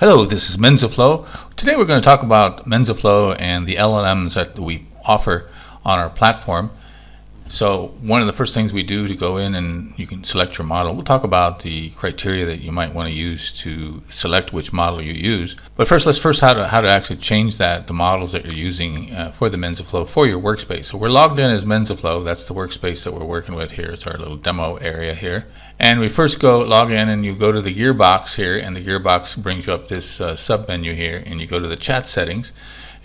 Hello, this is Mensaflow. Today we're going to talk about Mensaflow and the LLMs that we offer on our platform. So one of the first things we do to go in and you can select your model. We'll talk about the criteria that you might want to use to select which model you use. But let's how to actually change the models that you're using for the Mensaflow for your workspace. So we're logged in as Mensaflow. That's the workspace that we're working with here. It's our little demo area here. And we first log in and you go to the gearbox here, and the gearbox brings you up this sub menu here, and you go to the chat settings.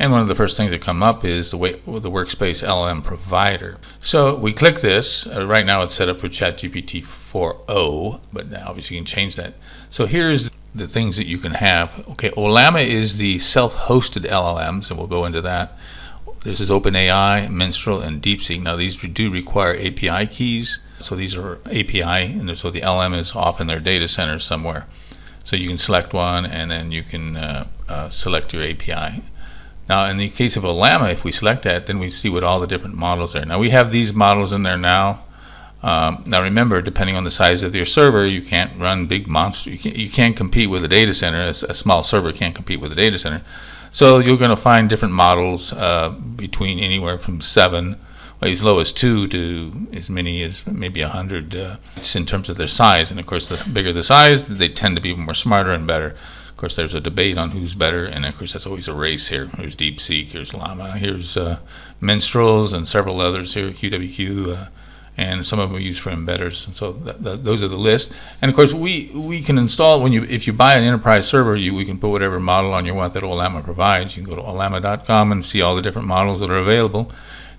And one of the first things that come up is the workspace LLM provider. So we click this. Right now it's set up for ChatGPT 4.0, but obviously you can change that. So here's the things that you can have. Okay, Ollama is the self-hosted LLMs, and we'll go into that. This is OpenAI, Mistral, and Deepseek. Now these do require API keys. So these are API, and so the LM is off in their data center somewhere. So you can select one, and then you can select your API. Now, in the case of Ollama, if we select that, then we see what all the different models are. Now, we have these models in there now. Now, remember, depending on the size of your server, you can't run big monsters. You can't compete with a data center. A small server can't compete with a data center. So you're going to find different models between anywhere from 7, as low as 2, to as many as maybe 100 in terms of their size. And of course, the bigger the size, they tend to be more smarter and better. Of course, there's a debate on who's better, and of course, that's always a race here. There's Deepseek, here's Ollama, here's Menstrals, and several others here, QWQ, and some of them we use for embedders. And so those are the list. And of course, we can install if you buy an enterprise server, we can put whatever model on you want that Ollama provides. You can go to ollama.com and see all the different models that are available.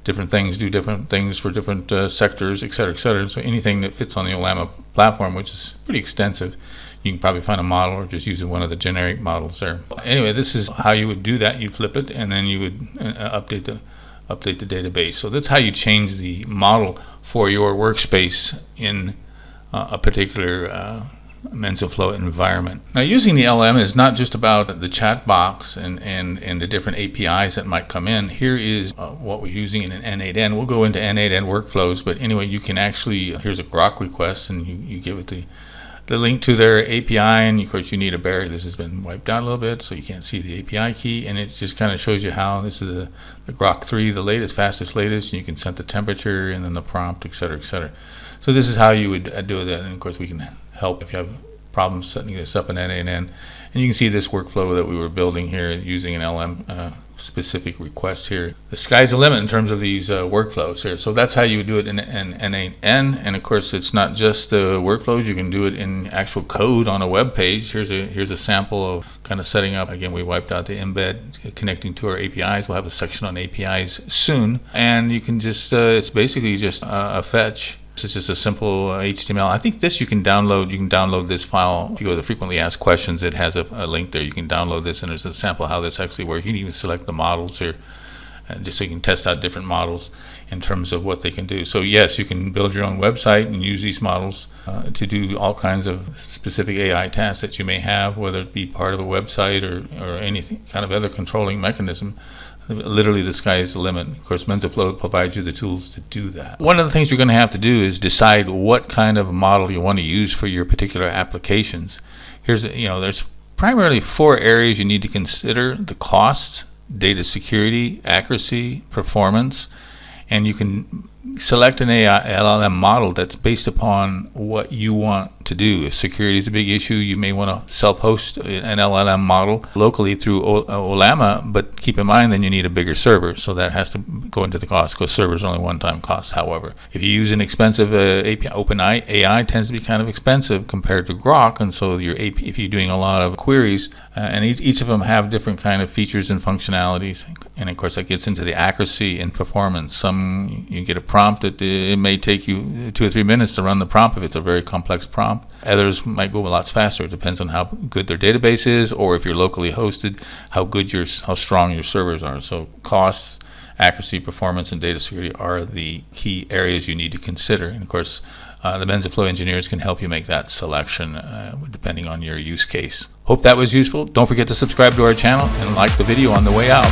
Different things do different things for different sectors, et cetera, et cetera. So anything that fits on the Ollama platform, which is pretty extensive, you can probably find a model or just use one of the generic models there. Anyway, this is how you would do that. You'd flip it, and then you would update the database. So that's how you change the model for your workspace in a particular Mensaflow environment. Now, using the LM is not just about the chat box and the different APIs that might come in. Here is what we're using in an N8N. We'll go into N8N workflows, but anyway, you can actually, here's a grok request, and you give it the link to their API, and of course you need a barrier. This has been wiped out a little bit, so you can't see the API key, and it just kind of shows you how this is the grok 3, the latest, fastest, latest, and you can set the temperature and then the prompt, et cetera, et cetera. So this is how you would do that, and of course we can help if you have problems setting this up in N8N. And you can see this workflow that we were building here using an LM specific request here. The sky's the limit in terms of these workflows here. So that's how you would do it in N8N. And of course, it's not just the workflows. You can do it in actual code on a web page. Here's a sample of kind of setting up. Again, we wiped out the embed connecting to our APIs. We'll have a section on APIs soon. And you can just, it's basically just a fetch. It's just a simple HTML. I think this you can download. You can download this file. If you go to the frequently asked questions, it has a link there. You can download this, and there's a sample how this actually works. You can even select the models here, just so you can test out different models in terms of what they can do. So yes, you can build your own website and use these models to do all kinds of specific AI tasks that you may have, whether it be part of a website or anything kind of other controlling mechanism. Literally, the sky is the limit. Of course, Mensaflow provides you the tools to do that. One of the things you're going to have to do is decide what kind of model you want to use for your particular applications. There's primarily 4 areas you need to consider: the cost, data security, accuracy, performance, and you can select an AI LLM model that's based upon what you want to do. If security is a big issue, you may want to self-host an LLM model locally through Ollama, but keep in mind then you need a bigger server, so that has to go into the cost, because servers are only one-time costs. However, if you use an expensive API, OpenAI tends to be kind of expensive compared to grok, and so if you're doing a lot of queries, and each of them have different kind of features and functionalities, and of course that gets into the accuracy and performance. Some you get a prompt that it may take you 2 or 3 minutes to run the prompt if it's a very complex prompt. Others might go a lot faster. It depends on how good their database is, or if you're locally hosted, how strong your servers are. So costs, accuracy, performance, and data security are the key areas you need to consider. And of course, the Mensaflow engineers can help you make that selection depending on your use case. Hope that was useful. Don't forget to subscribe to our channel and like the video on the way out.